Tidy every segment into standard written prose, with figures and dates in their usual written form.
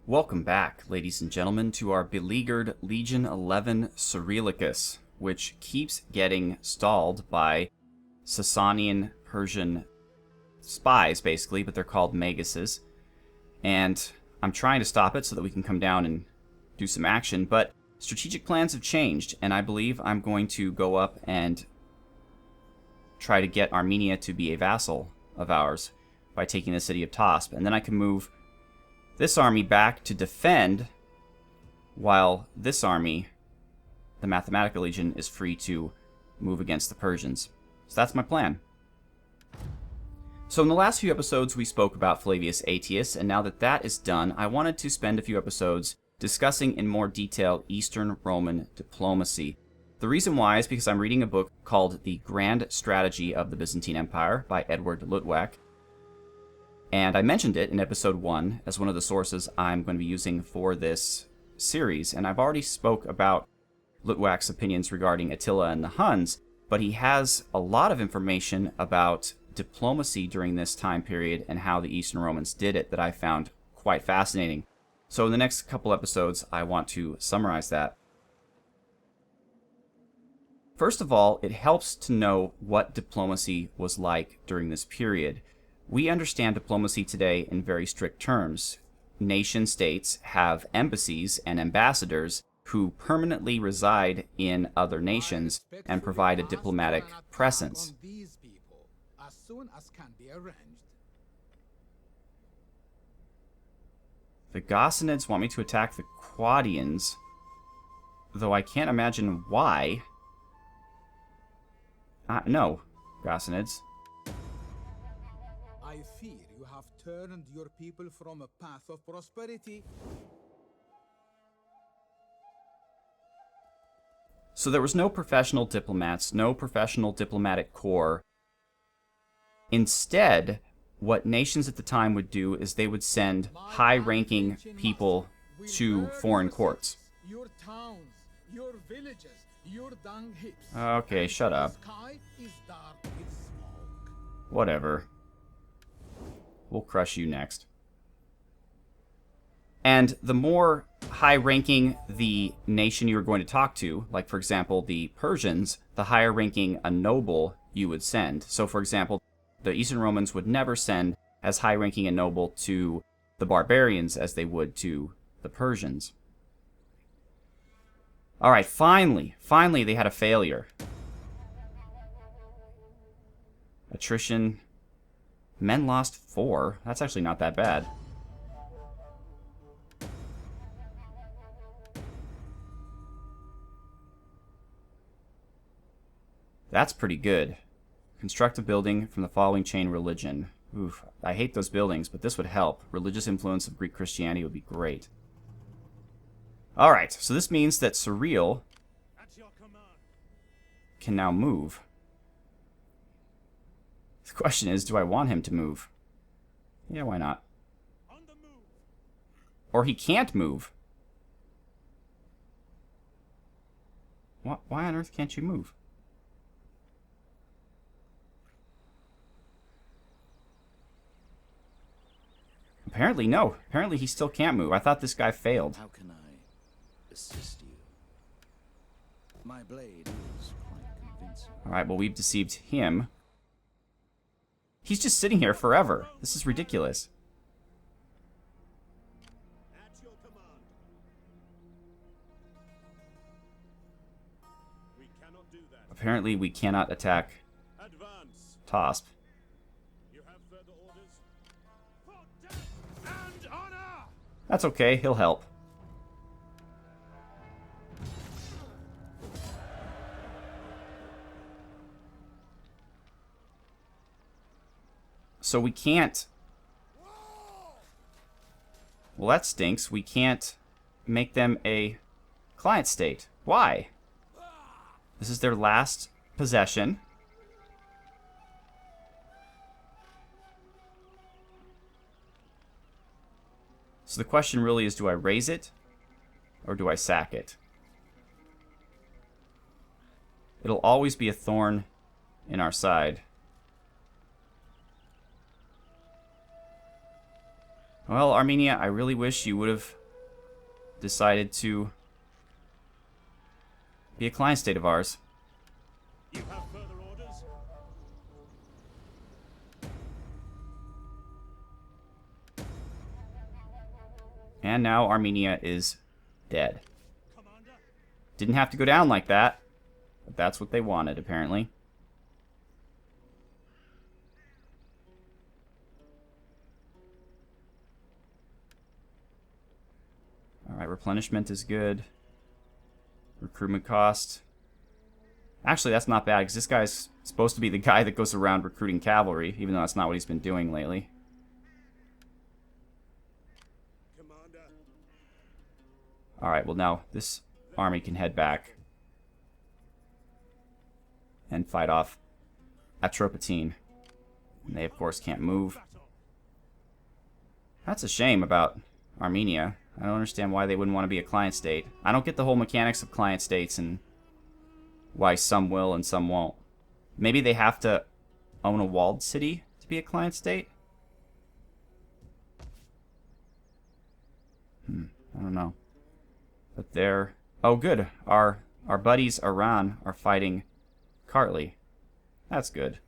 Welcome back, ladies and gentlemen, to our beleaguered Legion 11 Cyrillicus, which keeps getting stalled by Sassanian Persian spies, basically, but they're called maguses. And I'm trying to stop it so that we can come down and do some action, but strategic plans have changed, and I believe I'm going to go up and try to get Armenia to be a vassal of ours by taking the city of Tosp, and then I can move this army back to defend, while this army, the Mathematical Legion, is free to move against the Persians. So that's my plan. So in the last few episodes we spoke about Flavius Aetius, and now that that is done, I wanted to spend a few episodes discussing in more detail Eastern Roman diplomacy. The reason why is because I'm reading a book called The Grand Strategy of the Byzantine Empire by Edward Luttwak. And I mentioned it in episode 1 as one of the sources I'm going to be using for this series. And I've already spoke about Luttwak's opinions regarding Attila and the Huns, but he has a lot of information about diplomacy during this time period and how the Eastern Romans did it that I found quite fascinating. So in the next couple episodes, I want to summarize that. First of all, it helps to know what diplomacy was like during this period. We understand diplomacy today in very strict terms. Nation-states have embassies and ambassadors who permanently reside in other nations and provide a diplomatic presence. The Sassanids want me to attack the Quadians, though I can't imagine why. No, Sassanids. I fear you have turned your people from a path of prosperity. So there was no professional diplomats, no professional diplomatic corps. Instead, what nations at the time would do is they would send high-ranking people to foreign courts. Your towns, your villages, your dung heaps. Okay, shut up. The sky is dark with smoke. Whatever. We'll crush you next. And the more high-ranking the nation you were going to talk to, like for example the Persians, the higher ranking a noble you would send. So for example, the Eastern Romans would never send as high-ranking a noble to the barbarians as they would to the Persians. Alright, finally they had a failure. Attrition. Men lost 4. That's actually not that bad. That's pretty good. Construct a building from the following chain religion. Oof, I hate those buildings, but this would help. Religious influence of Greek Christianity would be great. Alright, so this means that Cyril can now move. The question is, do I want him to move? Yeah, why not? Or he can't move. Why on earth can't you move? Apparently, no. Apparently he still can't move. I thought this guy failed. How can I assist you? My blade is quite convincing. Alright, well, we've deceived him. He's just sitting here forever. This is ridiculous. At your command. We cannot do that. Apparently, we cannot attack Advance. Tosp. You have further orders? For death and honor! That's okay, he'll help. So we can't... Well, that stinks. We can't make them a client state. Why? This is their last possession. So the question really is, do I raise it or do I sack it? It'll always be a thorn in our side. Well, Armenia, I really wish you would have decided to be a client state of ours. You have further orders? And now Armenia is dead. Commander? Didn't have to go down like that, but that's what they wanted, apparently. Alright, replenishment is good. Recruitment cost. Actually, that's not bad, because this guy's supposed to be the guy that goes around recruiting cavalry, even though that's not what he's been doing lately. Commander? Alright, well now this army can head back and fight off Atropatene. And they, of course, can't move. Battle. That's a shame about Armenia. I don't understand why they wouldn't want to be a client state. I don't get the whole mechanics of client states and why some will and some won't. Maybe they have to own a walled city to be a client state? I don't know. But they're... Oh, good. Our buddies Iran are fighting Kartli. That's good.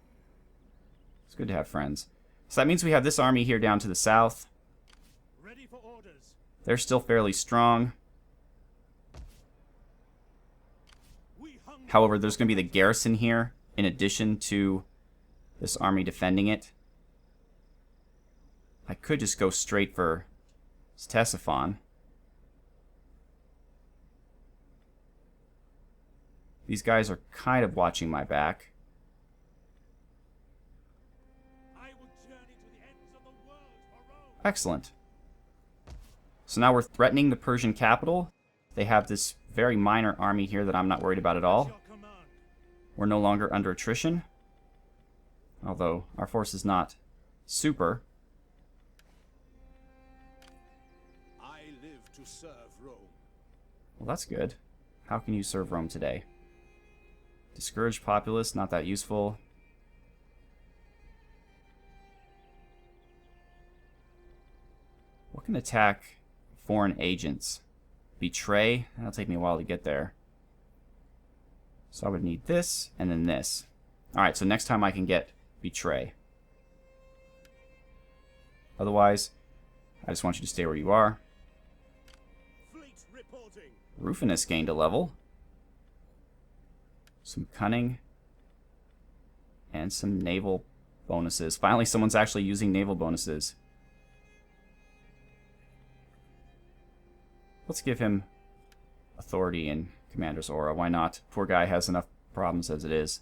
It's good to have friends. So that means we have this army here down to the south. Ready for orders. They're still fairly strong. We hunger. However, there's going to be the garrison here, in addition to this army defending it. I could just go straight for Ctesiphon. These guys are kind of watching my back. I will journey to the ends of the world for Rome. Excellent. So now we're threatening the Persian capital. They have this very minor army here that I'm not worried about at all. Your command. We're no longer under attrition. Although our force is not super. I live to serve Rome. Well, that's good. How can you serve Rome today? Discouraged populace, not that useful. What can attack foreign agents? Betray? That'll take me a while to get there. So I would need this, and then this. Alright, so next time I can get Betray. Otherwise, I just want you to stay where you are. Fleet reporting. Rufinus gained a level. Some cunning. And some naval bonuses. Finally, someone's actually using naval bonuses. Let's give him authority in Commander's Aura. Why not? Poor guy has enough problems as it is.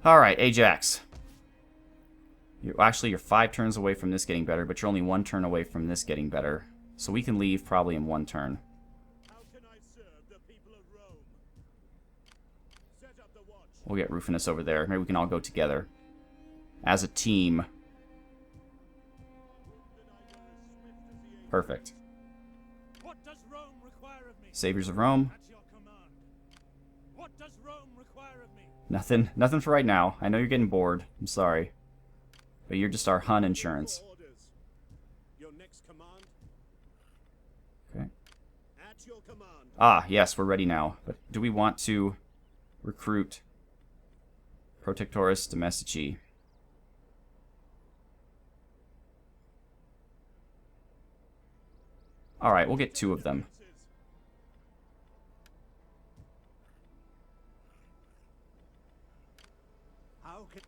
Alright, Ajax. You're 5 turns away from this getting better, but you're only 1 turn away from this getting better. So we can leave probably in 1 turn. How can I serve the people of Rome? Set up the watch. We'll get Rufinus over there. Maybe we can all go together. As a team. Perfect. What does Rome require of me? Saviors of Rome. At your command. What does Rome require of me? Nothing for right now. I know you're getting bored. I'm sorry. But you're just our Hun insurance. Your orders. Your next command. Okay. At your command. Ah, yes, we're ready now. But do we want to recruit Protectorus Domestici? Alright, we'll get 2 of them. How can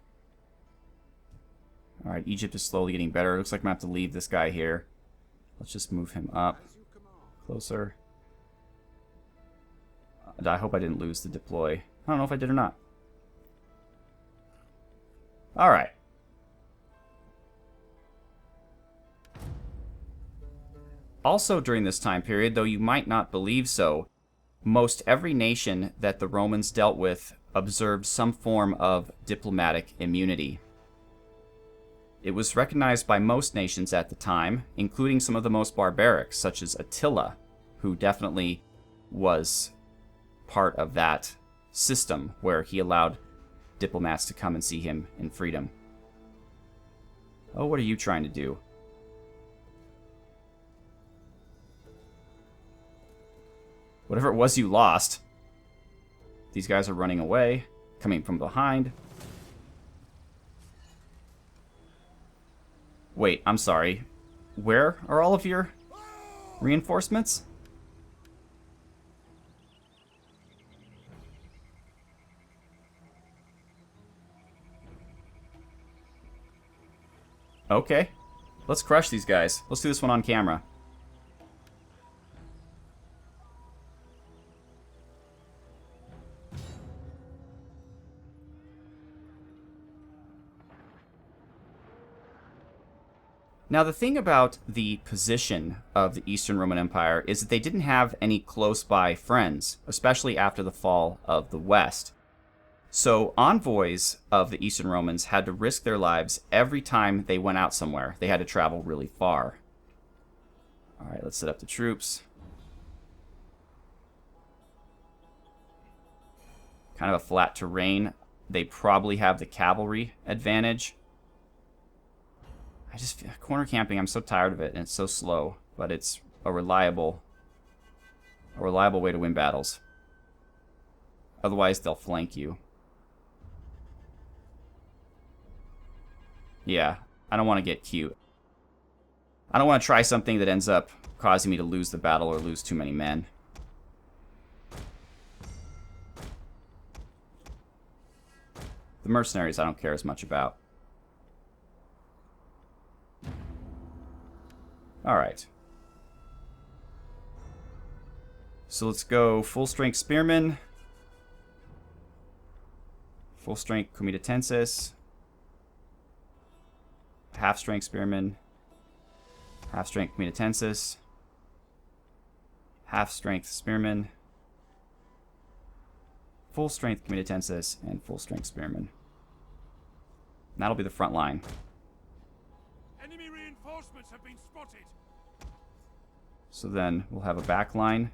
Alright, Egypt is slowly getting better. It looks like I'm going to have to leave this guy here. Let's just move him up. Closer. I hope I didn't lose the deploy. I don't know if I did or not. Alright. Also during this time period, though you might not believe so, most every nation that the Romans dealt with observed some form of diplomatic immunity. It was recognized by most nations at the time, including some of the most barbaric, such as Attila, who definitely was part of that system where he allowed diplomats to come and see him in freedom. Oh, what are you trying to do? Whatever it was you lost. These guys are running away, coming from behind. Wait, I'm sorry. Where are all of your reinforcements? Okay. Let's crush these guys. Let's do this one on camera. Now, the thing about the position of the Eastern Roman Empire is that they didn't have any close-by friends, especially after the fall of the West. So envoys of the Eastern Romans had to risk their lives every time they went out somewhere. They had to travel really far. All right, let's set up the troops. Kind of a flat terrain. They probably have the cavalry advantage. Corner camping, I'm so tired of it, and it's so slow, but it's a reliable way to win battles. Otherwise, they'll flank you. Yeah, I don't want to get cute. I don't want to try something that ends up causing me to lose the battle or lose too many men. The mercenaries I don't care as much about. Alright. So let's go full strength spearmen. Full strength comitatensis. Half strength spearmen. Half strength comitatensis. Half strength spearmen. Full strength comitatensis and full strength spearmen. And that'll be the front line. Enemy reinforcements have been spotted. So then we'll have a back line.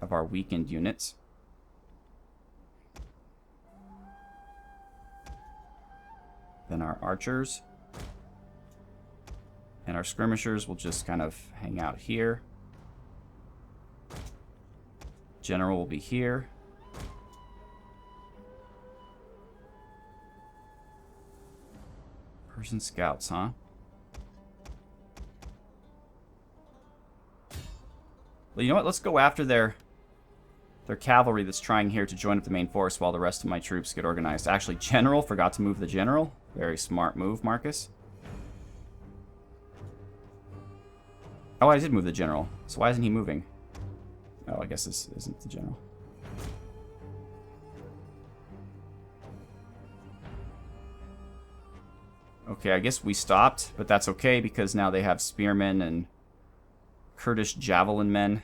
Of our weakened units. Then our archers. And our skirmishers will just kind of hang out here. General will be here. Persian scouts, huh? Well, you know what? Let's go after their cavalry that's trying here to join up the main force while the rest of my troops get organized. Actually, general, forgot to move the general. Very smart move, Marcus. Oh, I did move the general. So why isn't he moving? Oh, I guess this isn't the general. Okay, I guess we stopped, but that's okay because now they have spearmen and Kurdish javelin men.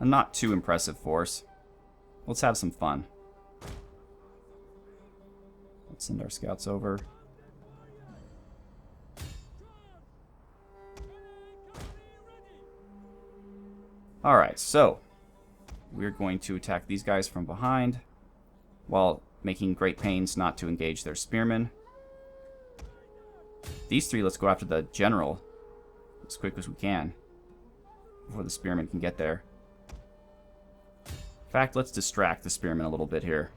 A not too impressive force. Let's have some fun. Let's send our scouts over. Alright, so we're going to attack these guys from behind while making great pains not to engage their spearmen. These three, let's go after the general as quick as we can before the spearmen can get there. In fact, let's distract the spearmen a little bit here.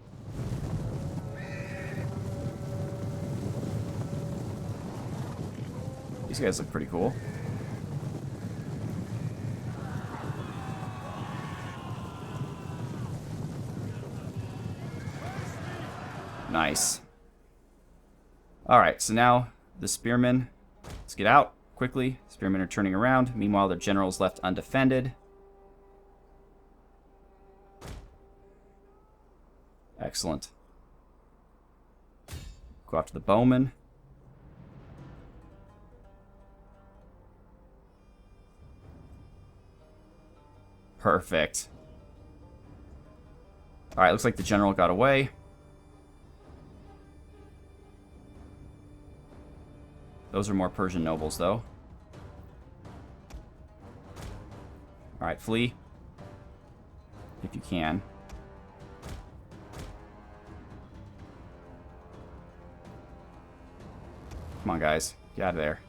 These guys look pretty cool. Nice. Alright, so now the spearmen, let's get out quickly. Spearmen are turning around. Meanwhile, their general's left undefended. Excellent. Go after the bowmen. Perfect. Alright, looks like the general got away. Those are more Persian nobles, though. Alright, flee. If you can. Come on, guys. Get out of there.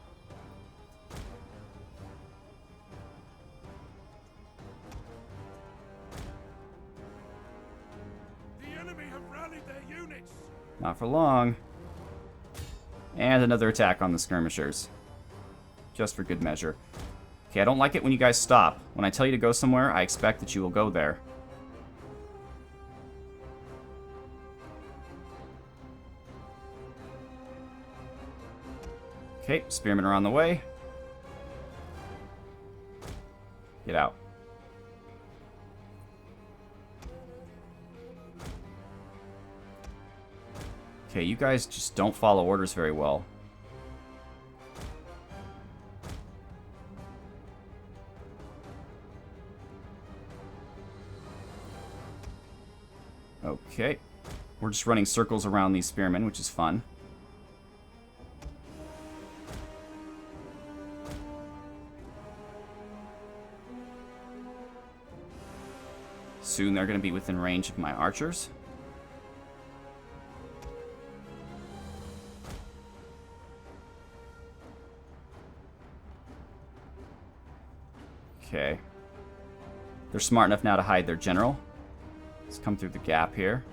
The enemy have rallied their units. Not for long. And another attack on the skirmishers. Just for good measure. Okay, I don't like it when you guys stop. When I tell you to go somewhere, I expect that you will go there. Okay, spearmen are on the way. Get out. Okay, you guys just don't follow orders very well. Okay. We're just running circles around these spearmen, which is fun. Soon they're going to be within range of my archers. Okay. They're smart enough now to hide their general. Let's come through the gap here.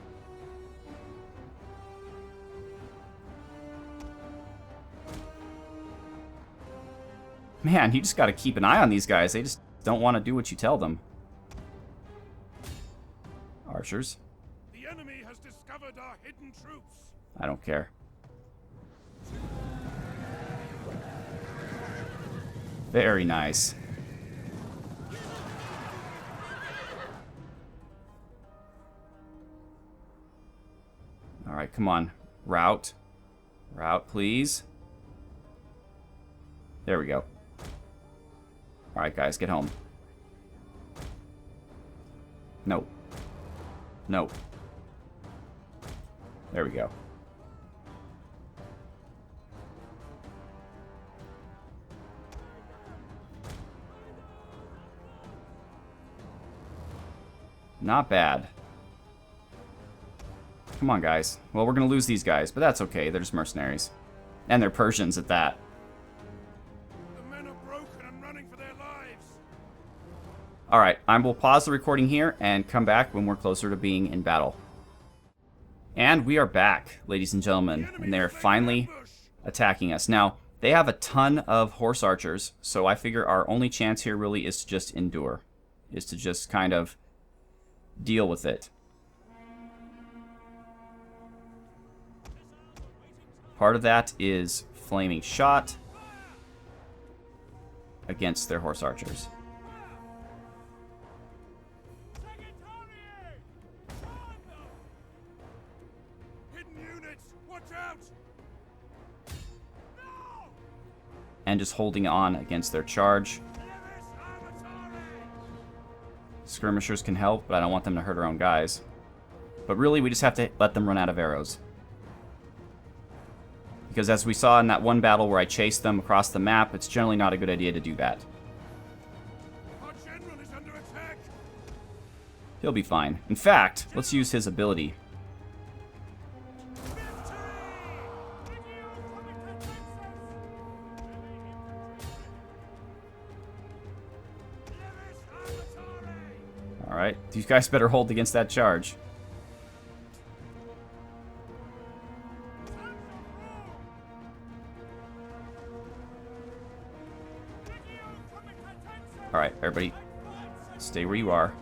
Man, you just got to keep an eye on these guys. They just don't want to do what you tell them. Archers. The enemy has discovered our hidden troops. I don't care. Very nice. Alright, come on. Route. Route, please. There we go. Alright, guys, get home. No. No. There we go. Not bad. Come on, guys. Well, we're going to lose these guys, but that's okay. They're just mercenaries. And they're Persians at that. The men are broken and running for their lives. Alright, I will pause the recording here and come back when we're closer to being in battle. And we are back, ladies and gentlemen, and they're finally attacking us. Now, they have a ton of horse archers, so I figure our only chance here really is to just endure. Is to just kind of deal with it. Part of that is flaming shot against their horse archers. Hidden units, watch out! No! And just holding on against their charge. Skirmishers can help, but I don't want them to hurt our own guys. But really, we just have to let them run out of arrows. Because as we saw in that one battle where I chased them across the map, it's generally not a good idea to do that. Our general is under attack. He'll be fine. In fact, let's use his ability. Alright, these guys better hold against that charge. Alright, everybody, stay where you are.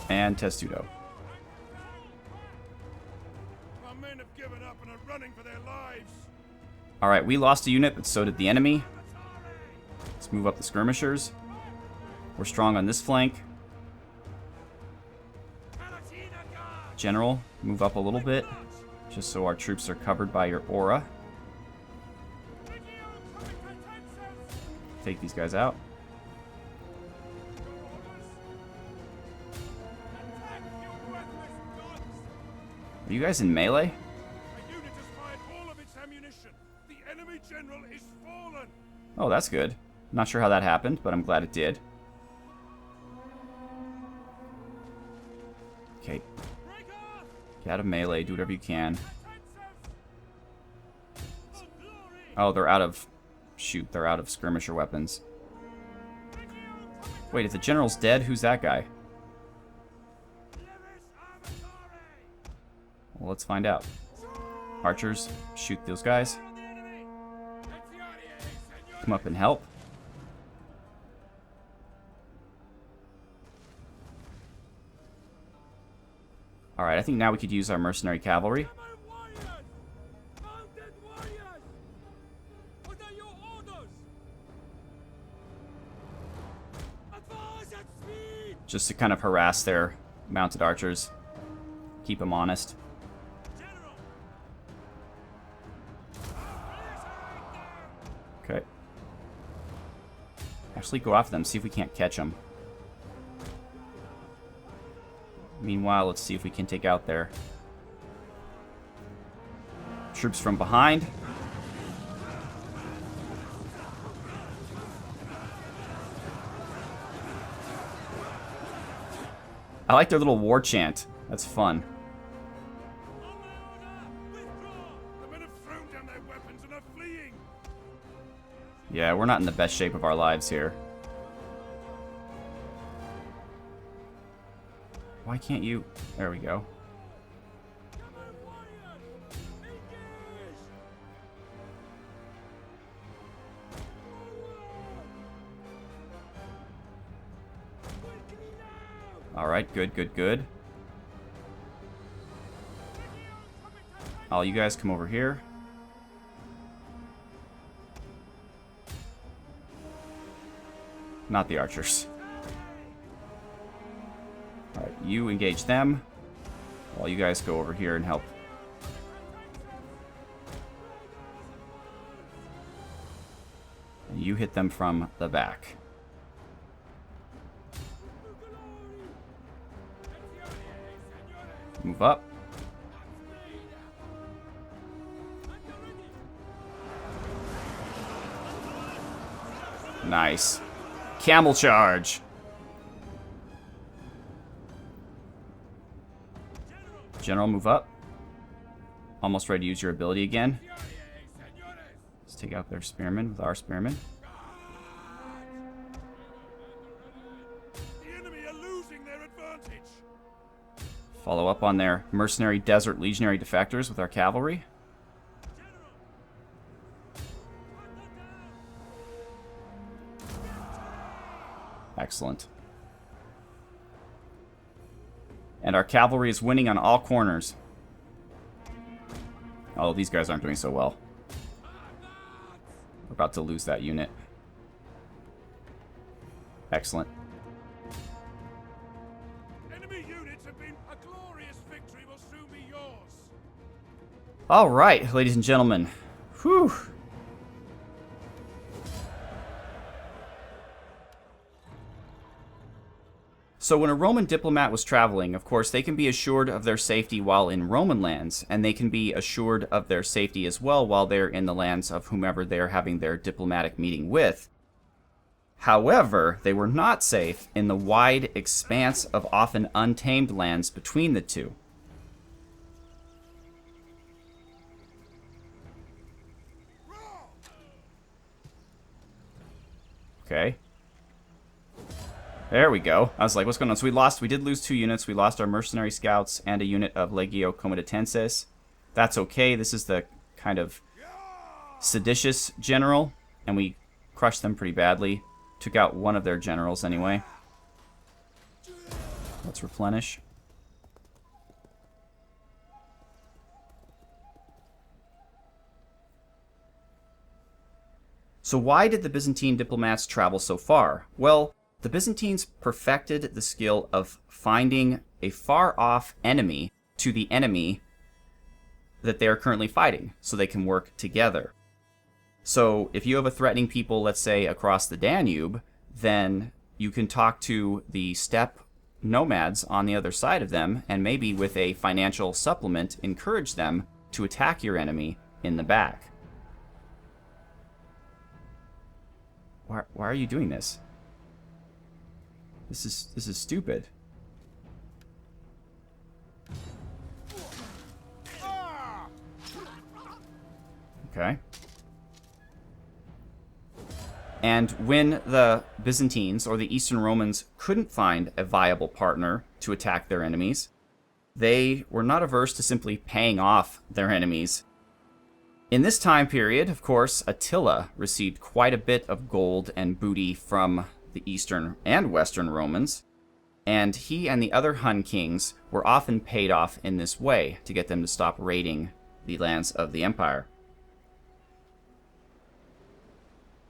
And Testudo. Our men have given up and are running for their lives. Alright, we lost a unit, but so did the enemy. Let's move up the skirmishers. We're strong on this flank. General, move up a little bit, just so our troops are covered by your aura. Take these guys out. Are you guys in melee? A unit has fired all of its ammunition. The enemy general is fallen. Oh, that's good. Not sure how that happened, but I'm glad it did. Okay. Break off! Get out of melee. Do whatever you can. For glory! Oh, they're out of... Shoot, they're out of skirmisher weapons. Wait, if the general's dead, who's that guy? Well, let's find out. Archers, shoot those guys. Come up and help. Alright, I think now we could use our mercenary cavalry. Just to kind of harass their mounted archers. Keep them honest. Okay. Actually go after them, see if we can't catch them. Meanwhile, let's see if we can take out their troops from behind. I like their little war chant. That's fun. The men have thrown down their weapons and are fleeing. Yeah, we're not in the best shape of our lives here. Why can't you... There we go. Alright, good, good, good. All you guys come over here. Not the archers. Alright, you engage them. While you guys go over here and help. And you hit them from the back. Move up. Nice. Camel charge. General, move up. Almost ready to use your ability again. Let's take out their spearmen with our spearmen. The enemy are losing their advantage. Follow up on their mercenary desert legionary defectors with our cavalry. Excellent. And our cavalry is winning on all corners. Oh, these guys aren't doing so well. We're about to lose that unit. Excellent. Enemy units have been a glorious victory will soon be yours. All right, ladies and gentlemen. Whew. So when a Roman diplomat was traveling, of course, they can be assured of their safety while in Roman lands, and they can be assured of their safety as well while they're in the lands of whomever they're having their diplomatic meeting with. However, they were not safe in the wide expanse of often untamed lands between the two. Okay. There we go. I was like, what's going on? So we did lose 2 units. We lost our mercenary scouts and a unit of Legio Comitatenses. That's okay. This is the kind of seditious general, and we crushed them pretty badly. Took out one of their generals anyway. Let's replenish. So why did the Byzantine diplomats travel so far? Well, the Byzantines perfected the skill of finding a far-off enemy to the enemy that they are currently fighting, so they can work together. So if you have a threatening people, let's say, across the Danube, then you can talk to the steppe nomads on the other side of them, and maybe with a financial supplement, encourage them to attack your enemy in the back. Why are you doing this? This is stupid. Okay. And when the Byzantines or the Eastern Romans couldn't find a viable partner to attack their enemies, they were not averse to simply paying off their enemies. In this time period, of course, Attila received quite a bit of gold and booty from the Eastern and Western Romans, and he and the other Hun kings were often paid off in this way to get them to stop raiding the lands of the empire.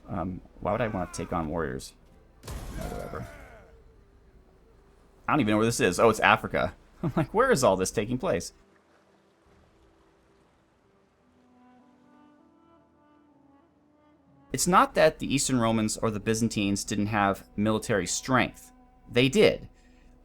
Why would I want to take on warriors? Whatever. I don't even know where this is. Oh, it's Africa. I'm like, where is all this taking place? It's not that the Eastern Romans or the Byzantines didn't have military strength. They did,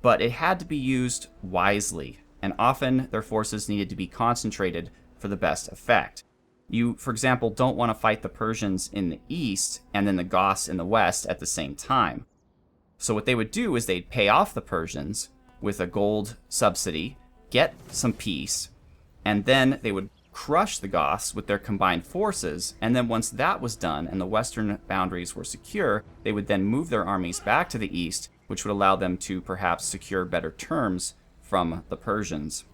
but it had to be used wisely, and often their forces needed to be concentrated for the best effect. You, for example, don't want to fight the Persians in the east and then the Goths in the west at the same time. So what they would do is they'd pay off the Persians with a gold subsidy, get some peace, and then they would crush the Goths with their combined forces, and then once that was done and the western boundaries were secure, they would then move their armies back to the east, which would allow them to perhaps secure better terms from the Persians.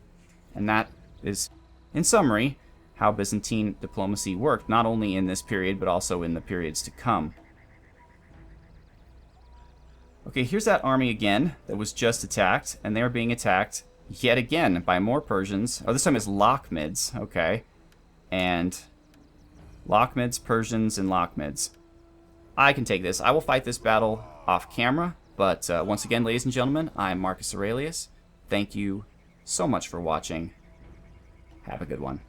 And that is, in summary, how Byzantine diplomacy worked, not only in this period, but also in the periods to come. Okay, here's that army again that was just attacked, and they're being attacked yet again by more Persians. Oh, this time it's Lochmids, okay. And Lochmids, Persians, and Lochmids. I can take this. I will fight this battle off camera, but once again, ladies and gentlemen, I'm Marcus Aurelius. Thank you so much for watching. Have a good one.